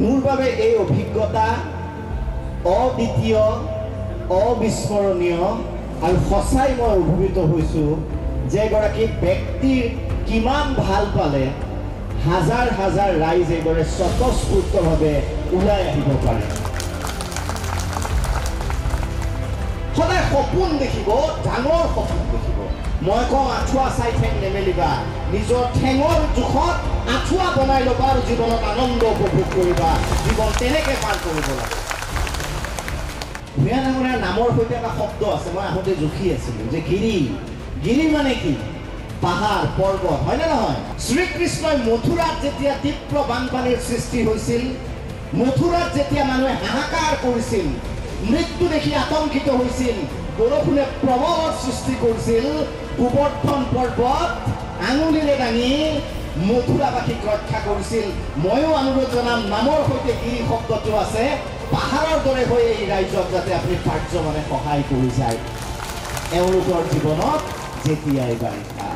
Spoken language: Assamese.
মোৰ বাবে এই অভিজ্ঞতা অদ্বিতীয় অবিস্মৰণীয় আৰু সঁচাই মই অভিভূত হৈছোঁ যে এগৰাকী ব্যক্তিৰ কিমান ভাল পালে হাজাৰ হাজাৰ ৰাইজ এইদৰে স্বতঃস্ফূৰ্তভাৱে ওলাই আহিব পাৰে। সদায় সপোন দেখিব, ডাঙৰ সপোন দেখিব। মই কওঁ আঁঠুৱা চাই ঠেং নেমেলিবা, নিজৰ ঠেঙৰ জোখত আঁঠুৱা বনাই ল'বা আৰু জীৱনত আনন্দ উপভোগ কৰিবা। জীৱন তেনেকৈ পাৰ কৰিব লাগে। ভূঞা ডাঙৰীয়াৰ নামৰ সৈতে এটা শব্দ আছে, মই আহোঁতে জুখি আছিলোঁ যে গিৰি। গিৰি মানে কি? পাহাৰ পৰ্বত, হয়নে নহয়? শ্ৰীকৃষ্ণই মথুৰাত যেতিয়া তীব্ৰ বানপানীৰ সৃষ্টি হৈছিল, মথুৰাত যেতিয়া মানুহে হাহাকাৰ কৰিছিল, মৃত্যু দেখি আতংকিত হৈছিল, বৰষুণে প্ৰবলৰ সৃষ্টি কৰিছিল, গোবৰ্ধন পৰ্বত আঙুলিৰে দাঙি মথুৰাবাসীক ৰক্ষা কৰিছিল। ময়ো অনুৰোধ জনাম, নামৰ সৈতে গিৰি শব্দটো আছে, পাহাৰৰ দৰে হৈ এই ৰাইজক যাতে আপুনি পাৰ্যমানে সহায় কৰি যায় এওঁলোকৰ জীৱনত যেতিয়াই বাৰিষা।